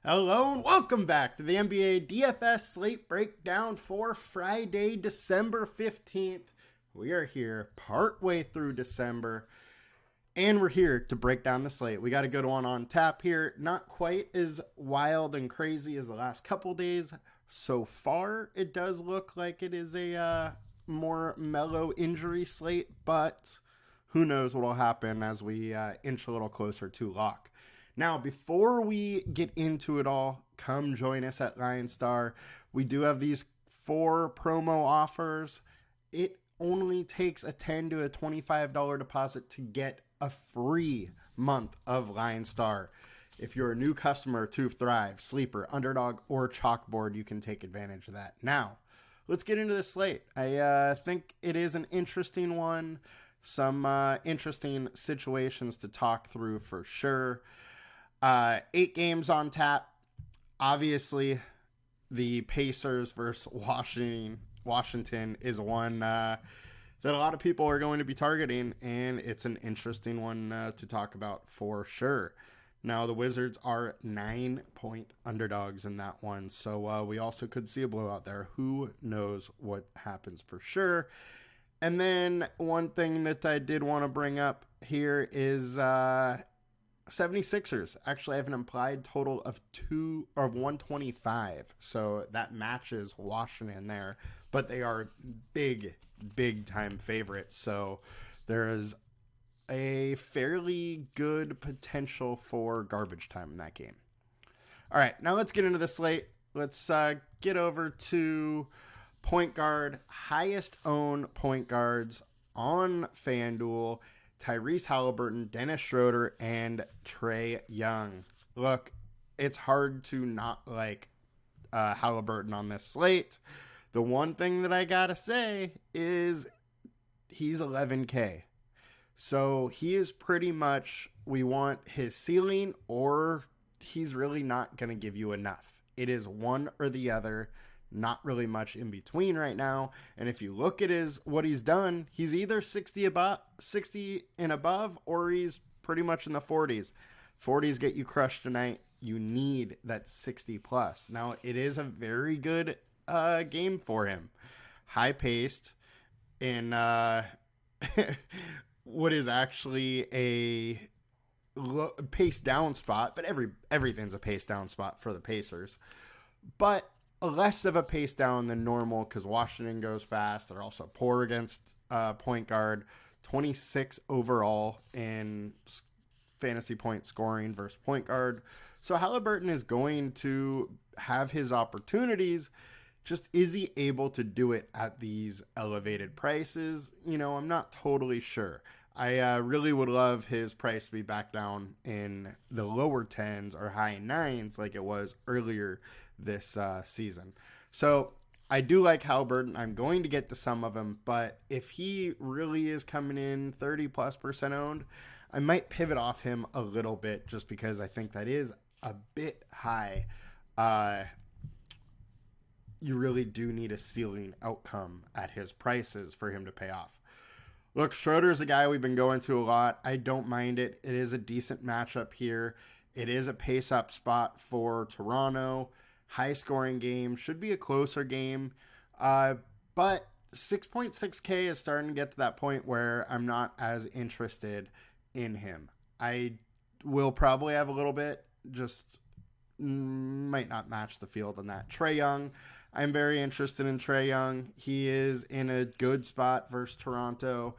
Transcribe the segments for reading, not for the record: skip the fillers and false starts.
Hello and welcome back to the NBA DFS Slate Breakdown for Friday, December 15th. We are here partway through December, and we're here to break down the slate. We got a good one on tap here. Not quite as wild and crazy as the last couple days. So far, it does look like it is a more mellow injury slate, but who knows what will happen as we inch a little closer to lock. Now, before we get into it all, come join us at LionStar. We do have these 4 promo offers. It only takes a $10 to a $25 deposit to get a free month of LionStar. If you're a new customer to Thrive, Sleeper, Underdog, or Chalkboard, you can take advantage of that. Now, let's get into the slate. I think it is an interesting one. Some interesting situations to talk through for sure. 8 games on tap. Obviously, the Pacers versus Washington is one that a lot of people are going to be targeting, and it's an interesting one to talk about for sure. Now, the Wizards are 9-point underdogs in that one, so we also could see a blowout there. Who knows what happens for sure. And then one thing that I did want to bring up here is 76ers actually have an implied total of 125, so that matches Washington there, but they are big time favorites, so there is a fairly good potential for garbage time in that game. All right, now let's get into the slate. Let's get over to point guard. Highest owned point guards on FanDuel: Tyrese Halliburton, Dennis Schroeder, and Trae Young. Look, it's hard to not like Halliburton on this slate. The one thing that I gotta say is he's 11K. So he is pretty much, we want his ceiling, or he's really not going to give you enough. It is one or the other. Not really much in between right now. And if you look at what he's done, he's either 60 and above, or he's pretty much in the 40s. 40s get you crushed tonight. You need that 60 plus. Now, it is a very good game for him. High paced in what is actually a pace down spot, but everything's a pace down spot for the Pacers. But less of a pace down than normal because Washington goes fast. They're also poor against point guard. 26 overall in fantasy point scoring versus point guard. So Halliburton is going to have his opportunities. Just is he able to do it at these elevated prices? I'm not totally sure. I really would love his price to be back down in the lower 10s or high 9s like it was earlier this season. So I do like Halliburton. I'm going to get to some of them, but if he really is coming in 30+% owned, I might pivot off him a little bit just because I think that is a bit high. You really do need a ceiling outcome at his prices for him to pay off. Look, Schroeder is a guy we've been going to a lot. I don't mind it. It is a decent matchup here. It is a pace-up spot for Toronto. High-scoring game. Should be a closer game. But 6.6K is starting to get to that point where I'm not as interested in him. I will probably have a little bit. Just might not match the field on that. Trae Young. I'm very interested in Trae Young. He is in a good spot versus Toronto.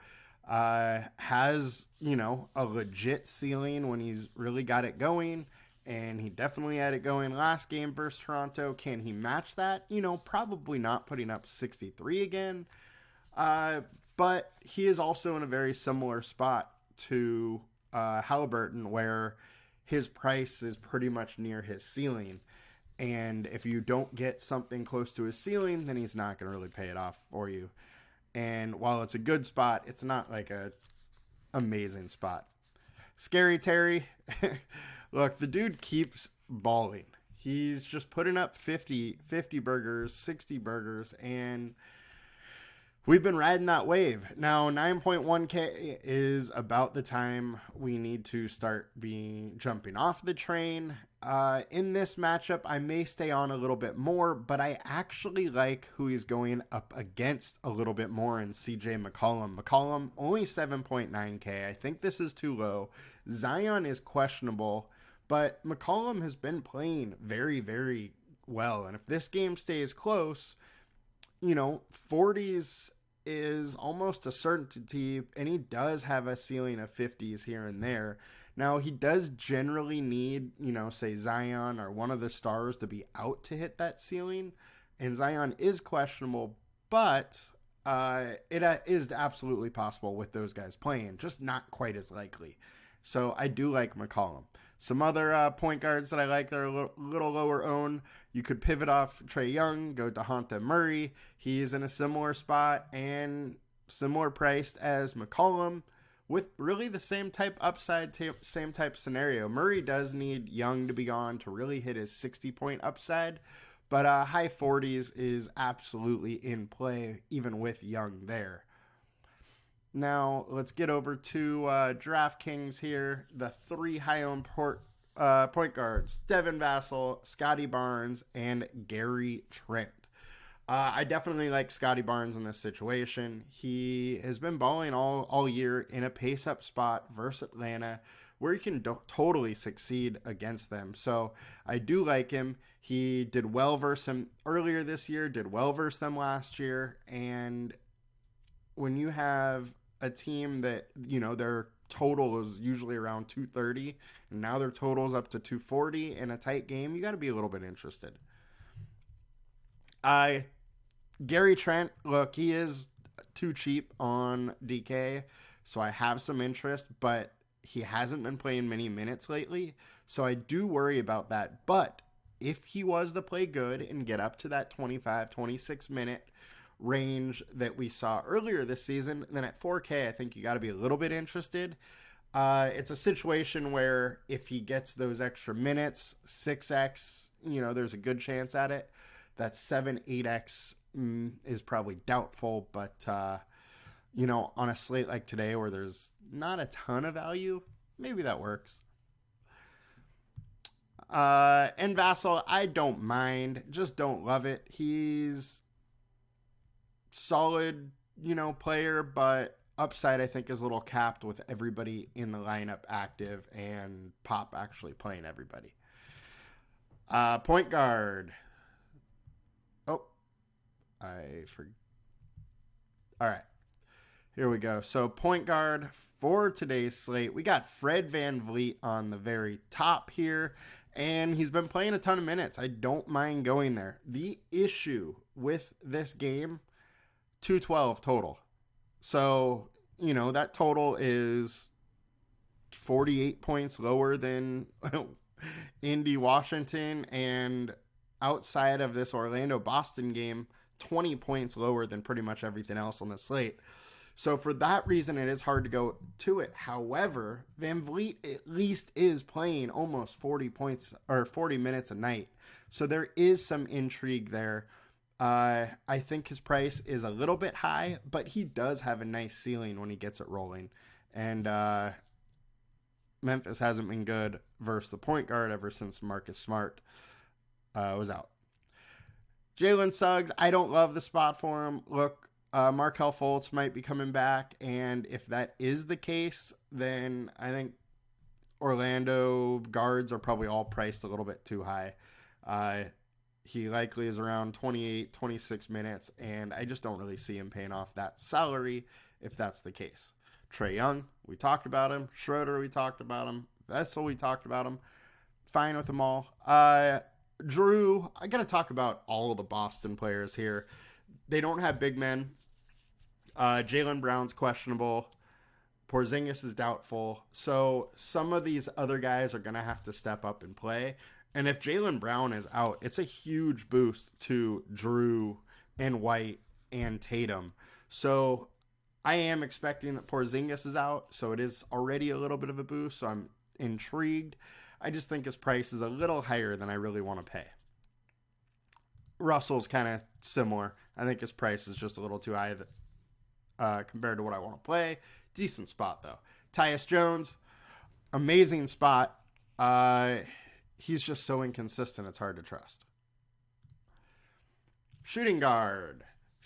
Has, a legit ceiling when he's really got it going. And he definitely had it going last game versus Toronto. Can he match that? Probably not, putting up 63 again. But he is also in a very similar spot to Halliburton, where his price is pretty much near his ceiling. And if you don't get something close to his ceiling, then he's not going to really pay it off for you. And while it's a good spot, it's not like a amazing spot. Scary Terry. Look, the dude keeps balling. He's just putting up 50 burgers, 60 burgers, and we've been riding that wave. Now, 9.1K is about the time we need to start jumping off the train. In this matchup, I may stay on a little bit more, but I actually like who he's going up against a little bit more in CJ McCollum. McCollum, only 7.9K. I think this is too low. Zion is questionable, but McCollum has been playing very, very well. And if this game stays close, 40s is almost a certainty, and he does have a ceiling of 50s here and there. Now, he does generally need, say Zion or one of the stars to be out to hit that ceiling, and Zion is questionable, but it is absolutely possible with those guys playing, just not quite as likely. So I do like McCollum. Some other point guards that I like that are a little lower owned. You could pivot off Trae Young, go to Dejounte Murray. He is in a similar spot and similar priced as McCollum with really the same type upside, same type scenario. Murray does need Young to be gone to really hit his 60-point upside, but high 40s is absolutely in play even with Young there. Now, let's get over to DraftKings here. The three high-owned point guards, Devin Vassell, Scotty Barnes, and Gary Trent. I definitely like Scotty Barnes in this situation. He has been balling all year in a pace-up spot versus Atlanta where he can totally succeed against them. So I do like him. He did well versus him earlier this year, did well versus them last year, and when you have a team that, their total is usually around 230, and now their total's up to 240 in a tight game, you got to be a little bit interested. Gary Trent, look, he is too cheap on DK, so I have some interest, but he hasn't been playing many minutes lately, so I do worry about that. But if he was to play good and get up to that 25, 26 minute range that we saw earlier this season, then at 4K, I think you got to be a little bit interested. It's a situation where if he gets those extra minutes, 6x, there's a good chance at it. That 7, 8x is probably doubtful, but, on a slate like today where there's not a ton of value, maybe that works. And Vassell, I don't mind, just don't love it. He's solid, player, but upside I think is a little capped with everybody in the lineup active and Pop actually playing everybody. Point guard. Oh, I forgot. All right, here we go. So point guard for today's slate, we got Fred VanVleet on the very top here, and he's been playing a ton of minutes. I don't mind going there. The issue with this game, 212 total. So, that total is 48 points lower than Indy, Washington, and outside of this Orlando-Boston game, 20 points lower than pretty much everything else on the slate. So for that reason, it is hard to go to it. However, VanVleet at least is playing almost 40 points or 40 minutes a night. So there is some intrigue there. I think his price is a little bit high, but he does have a nice ceiling when he gets it rolling. And Memphis hasn't been good versus the point guard ever since Marcus Smart was out. Jalen Suggs, I don't love the spot for him. Look, Markelle Fultz might be coming back, and if that is the case, then I think Orlando guards are probably all priced a little bit too high. He likely is around 28, 26 minutes, and I just don't really see him paying off that salary if that's the case. Trae Young, we talked about him. Schroeder, we talked about him. Vessel, we talked about him. Fine with them all. Drew, I got to talk about all of the Boston players here. They don't have big men. Jaylen Brown's questionable. Porzingis is doubtful. So some of these other guys are going to have to step up and play. And if Jaylen Brown is out, it's a huge boost to Drew and White and Tatum. So I am expecting that Porzingis is out. So it is already a little bit of a boost. So I'm intrigued. I just think his price is a little higher than I really want to pay. Russell's kind of similar. I think his price is just a little too high compared to what I want to play. Decent spot, though. Tyus Jones, amazing spot. He's just so inconsistent, it's hard to trust. Shooting guard.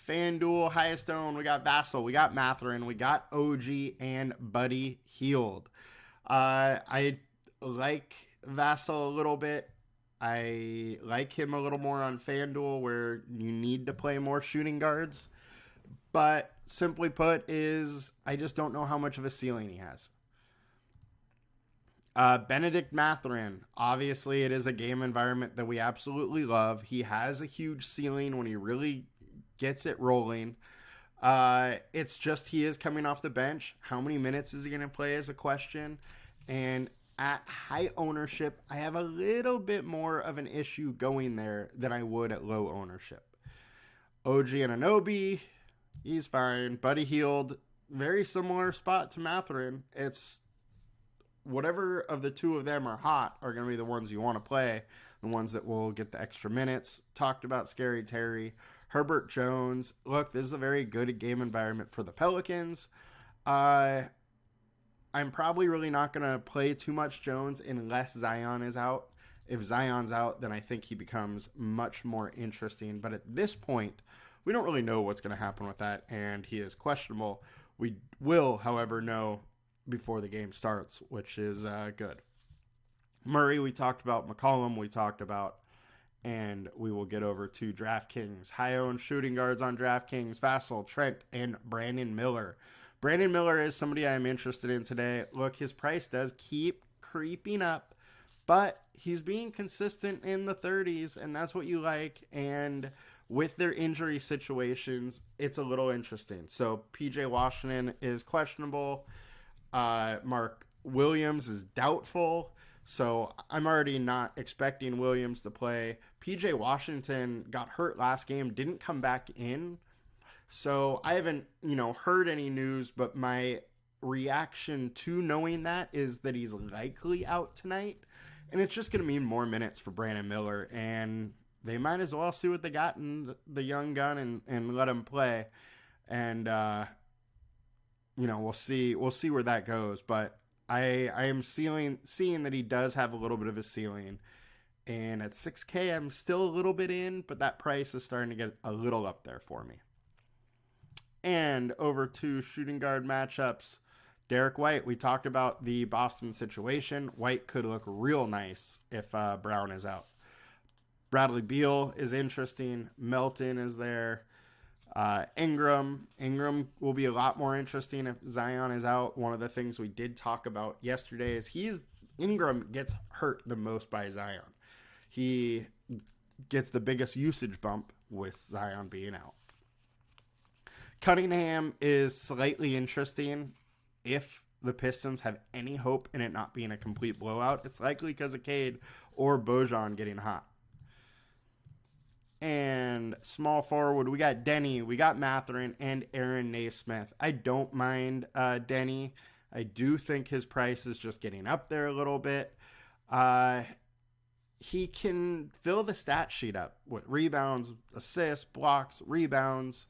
FanDuel, highest owned. We got Vassell. We got Mathurin. We got OG and Buddy Hield. I like Vassell a little bit. I like him a little more on FanDuel where you need to play more shooting guards. But simply put is I just don't know how much of a ceiling he has. Benedict Mathurin. Obviously, it is a game environment that we absolutely love. He has a huge ceiling when he really gets it rolling. It's just he is coming off the bench. How many minutes is he going to play is a question. And at high ownership, I have a little bit more of an issue going there than I would at low ownership. OG Anunoby, he's fine. Buddy Hield, very similar spot to Mathurin. It's whatever of the two of them are hot are going to be the ones you want to play, the ones that will get the extra minutes. Talked about Scary Terry. Herbert Jones. Look, this is a very good game environment for the Pelicans. I'm probably really not going to play too much Jones unless Zion is out. If Zion's out, then I think he becomes much more interesting. But at this point, we don't really know what's going to happen with that, and he is questionable. We will, however, know before the game starts, which is good. Murray, we talked about. McCollum, we talked about. And we will get over to DraftKings. High-owned shooting guards on DraftKings. Vassell, Trent, and Brandon Miller. Brandon Miller is somebody I'm interested in today. Look, his price does keep creeping up, but he's being consistent in the 30s, and that's what you like. And with their injury situations, it's a little interesting. So PJ Washington is questionable. Mark Williams is doubtful. So I'm already not expecting Williams to play. PJ Washington got hurt last game, didn't come back in. So I haven't, heard any news, but my reaction to knowing that is that he's likely out tonight. And it's just going to mean more minutes for Brandon Miller. And they might as well see what they got in the young gun and let him play. And, we'll see where that goes. But I am seeing that he does have a little bit of a ceiling. And at 6K, I'm still a little bit in, but that price is starting to get a little up there for me. And over to shooting guard matchups. Derek White, we talked about the Boston situation. White could look real nice if Brown is out. Bradley Beal is interesting. Melton is there. Ingram will be a lot more interesting if Zion is out. One of the things we did talk about yesterday is Ingram gets hurt the most by Zion. He gets the biggest usage bump with Zion being out. Cunningham is slightly interesting. If the Pistons have any hope in it not being a complete blowout, it's likely because of Cade or Bojan getting hot. And small forward, we got Denny, we got Mathurin, and Aaron Naismith. I don't mind Denny. I do think his price is just getting up there a little bit. He can fill the stat sheet up with rebounds, assists, blocks, rebounds.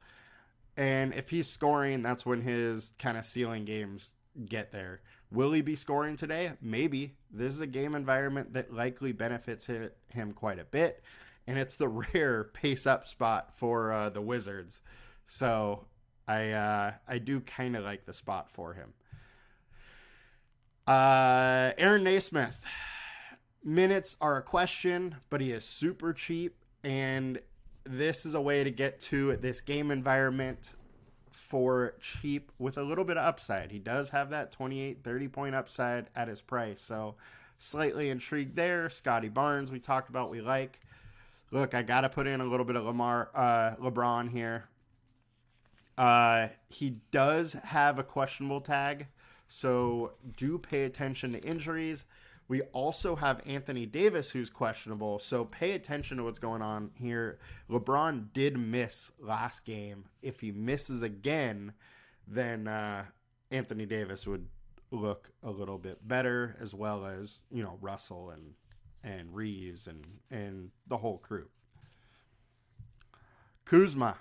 And if he's scoring, that's when his kind of ceiling games get there. Will he be scoring today? Maybe. This is a game environment that likely benefits him quite a bit. And it's the rare pace-up spot for the Wizards. So I do kind of like the spot for him. Aaron Naismith. Minutes are a question, but he is super cheap. And this is a way to get to this game environment for cheap with a little bit of upside. He does have that 28, 30-point upside at his price. So slightly intrigued there. Scotty Barnes, we talked about, we like. Look, I got to put in a little bit of LeBron here. He does have a questionable tag, so do pay attention to injuries. We also have Anthony Davis, who's questionable, so pay attention to what's going on here. LeBron did miss last game. If he misses again, then Anthony Davis would look a little bit better, as well as, Russell and Reeves and the whole crew. Kuzma.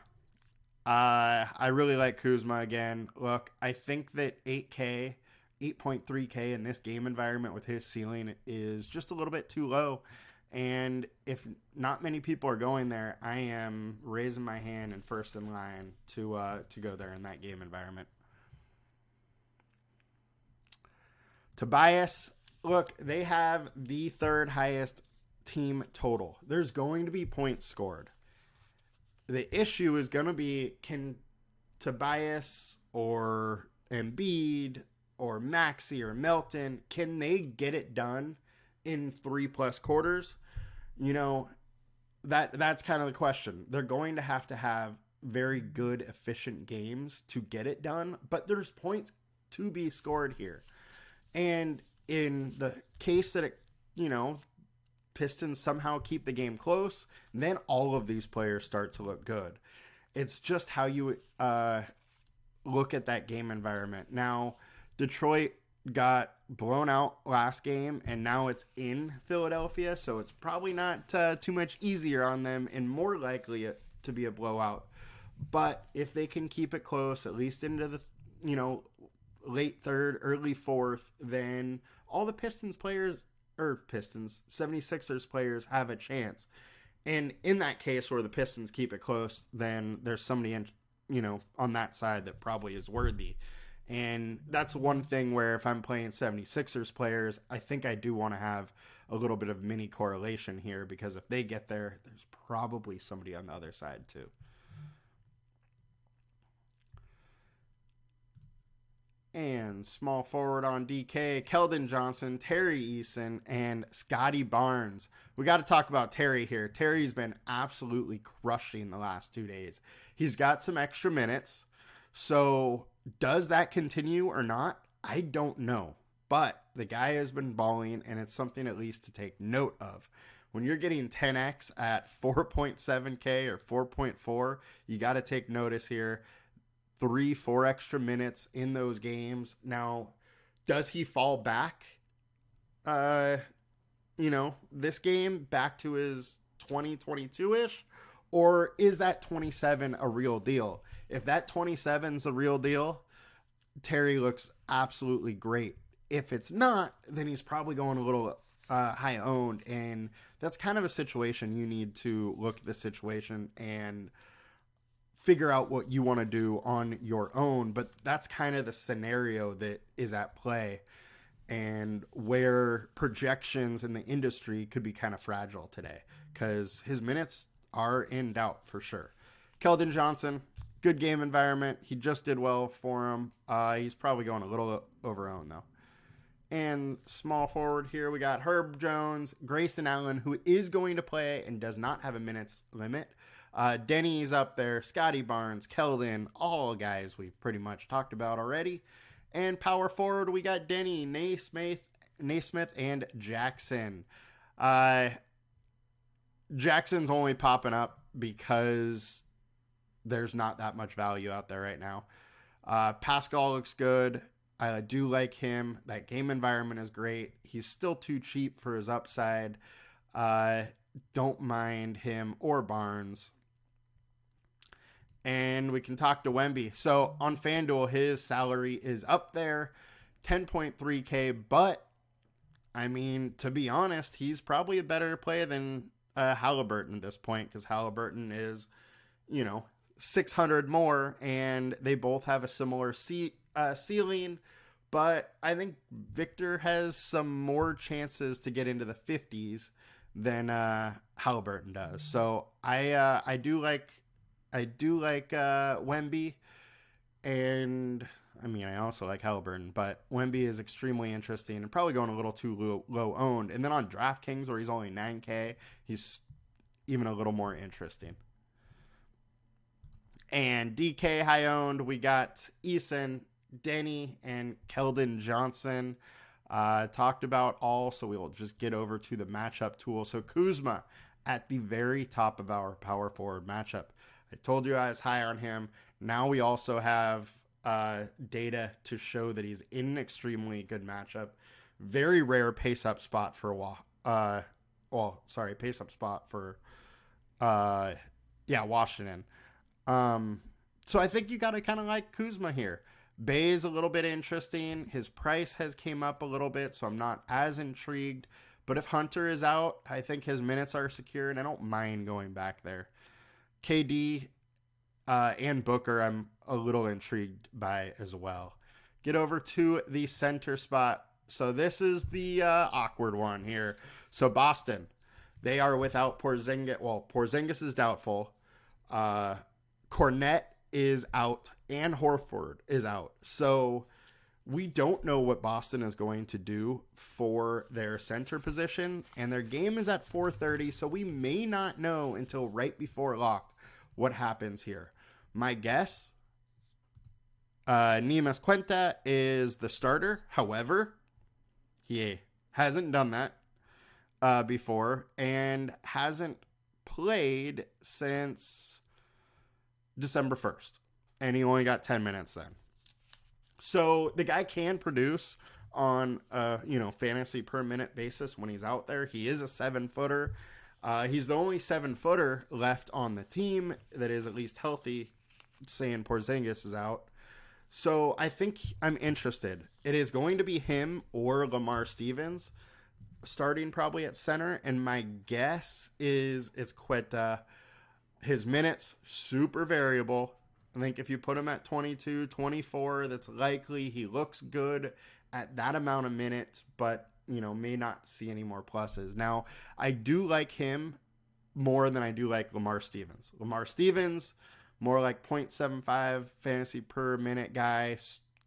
I really like Kuzma again. Look, I think that 8K, 8.3K in this game environment with his ceiling is just a little bit too low. And if not many people are going there, I am raising my hand and first in line to go there in that game environment. Tobias, look, they have the third highest team total. There's going to be points scored. The issue is going to be, can Tobias or Embiid or Maxey or Melton, can they get it done in 3+ quarters? You know, that's kind of the question. They're going to have very good, efficient games to get it done, but there's points to be scored here. And in the case that Pistons somehow keep the game close, then all of these players start to look good. It's just how you look at that game environment. Now, Detroit got blown out last game, and now it's in Philadelphia, so it's probably not too much easier on them and more likely to be a blowout. But if they can keep it close, at least into the late third, early fourth, then all the 76ers players have a chance. And in that case where the Pistons keep it close, then there's somebody on that side that probably is worthy. And that's one thing where if I'm playing 76ers players, I think I do want to have a little bit of mini correlation here, because if they get there, there's probably somebody on the other side too. And small forward on DK, Keldon Johnson, Terry Eason, and Scotty Barnes. We got to talk about Terry here. Terry's been absolutely crushing the last 2 days. He's got some extra minutes. So does that continue or not? I don't know. But the guy has been balling, and it's something at least to take note of. When you're getting 10x at 4.7K or 4.4, you got to take notice here. 3-4 extra minutes in those games. Now, does he fall back, this game back to his 2022-ish? Or is that 27 a real deal? If that 27's a real deal, Terry looks absolutely great. If it's not, then he's probably going a little high owned. And that's kind of a situation you need to look at the situation and figure out what you want to do on your own. But that's kind of the scenario that is at play, and where projections in the industry could be kind of fragile today, because his minutes are in doubt for sure. Keldon Johnson, good game environment. He just did well for him. He's probably going a little over owned though. And small forward here, we got Herb Jones, Grayson Allen, who is going to play and does not have a minutes limit. Denny's up there, Scotty Barnes, Keldon, all guys we've pretty much talked about already. And power forward, we got Denny, Naismith, and Jackson. Jackson's only popping up because there's not that much value out there right now. Pascal looks good. I do like him. That game environment is great. He's still too cheap for his upside. Don't mind him or Barnes. And we can talk to Wemby. So on FanDuel, his salary is up there, 10.3K. But, I mean, to be honest, he's probably a better player than Halliburton at this point, because Halliburton is, 600 more, and they both have a similar ceiling. But I think Victor has some more chances to get into the 50s than Halliburton does. So I do like Wemby, and I mean, I also like Halliburton, but Wemby is extremely interesting and probably going a little too low owned. And then on DraftKings, where he's only 9K, he's even a little more interesting. And DK high owned, we got Eason, Denny, and Keldon Johnson. Talked about all, so we will just get over to the matchup tool. So Kuzma at the very top of our power forward matchup. I told you I was high on him. Now we also have data to show that he's in an extremely good matchup. Very rare pace-up spot for a while. Pace-up spot for Washington. So I think you got to kind of like Kuzma here. Bay is a little bit interesting. His price has came up a little bit, so I'm not as intrigued. But if Hunter is out, I think his minutes are secure, and I don't mind going back there. KD and Booker, I'm a little intrigued by as well. Get over to the center spot. So this is the awkward one here. So Boston, they are without Porzingis. Well, Porzingis is doubtful. Cornette is out, and Horford is out. So we don't know what Boston is going to do for their center position, and their game is at 4:30, so we may not know until right before lock what happens here. My guess, Neemias Queta is the starter. However, he hasn't done that before and hasn't played since December 1st, and he only got 10 minutes then. So the guy can produce on a fantasy per minute basis when he's out there. He is a 7-footer. He's the only 7-footer left on the team that is at least healthy, saying Porzingis is out. So I think I'm interested. It is going to be him or Lamar Stevens starting probably at center, and my guess is it's Queta. His minutes, super variable. I think if you put him at 22, 24, that's likely. He looks good at that amount of minutes, but, may not see any more pluses. Now, I do like him more than I do like Lamar Stevens. Lamar Stevens, more like 0.75 fantasy per minute guy,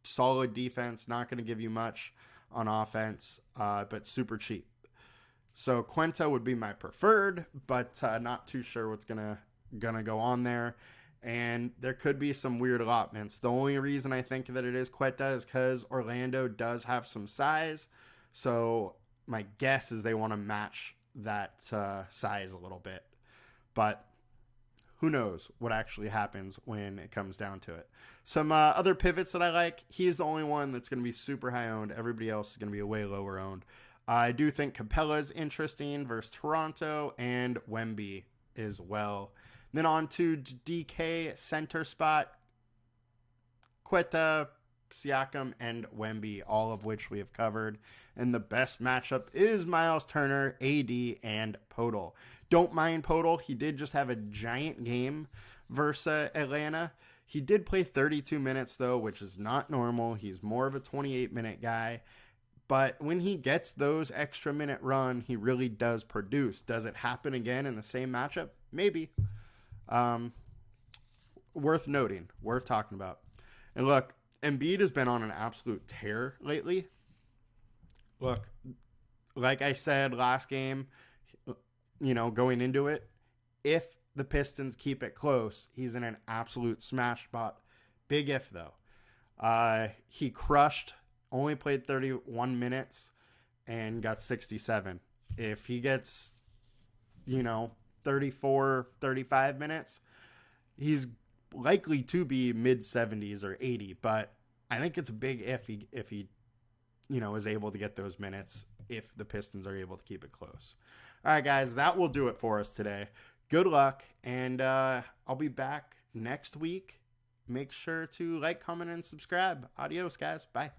solid defense, not going to give you much on offense, but super cheap. So Queta would be my preferred, but not too sure what's gonna go on there. And there could be some weird allotments. The only reason I think that it is Queta is because Orlando does have some size. So my guess is they want to match that size a little bit. But who knows what actually happens when it comes down to it. Some other pivots that I like. He's the only one that's going to be super high owned. Everybody else is going to be way lower owned. I do think Capella's interesting versus Toronto, and Wemby as well. Then on to DK center spot. Queta, Siakam, and Wemby, all of which we have covered. And the best matchup is Miles Turner, AD, and Podol. Don't mind Podol. He did just have a giant game versus Atlanta. He did play 32 minutes, though, which is not normal. He's more of a 28-minute guy. But when he gets those extra minute run, he really does produce. Does it happen again in the same matchup? Maybe. Worth noting, worth talking about. And look, Embiid has been on an absolute tear lately. Look, like I said last game, going into it, if the Pistons keep it close, he's in an absolute smash spot. Big if, though. He crushed, only played 31 minutes, and got 67. If he gets, 34, 35 minutes, he's likely to be mid-70s or 80, but I think it's a big if he is able to get those minutes if the Pistons are able to keep it close. All right, guys, that will do it for us today. Good luck, and I'll be back next week. Make sure to like, comment, and subscribe. Adios, guys. Bye.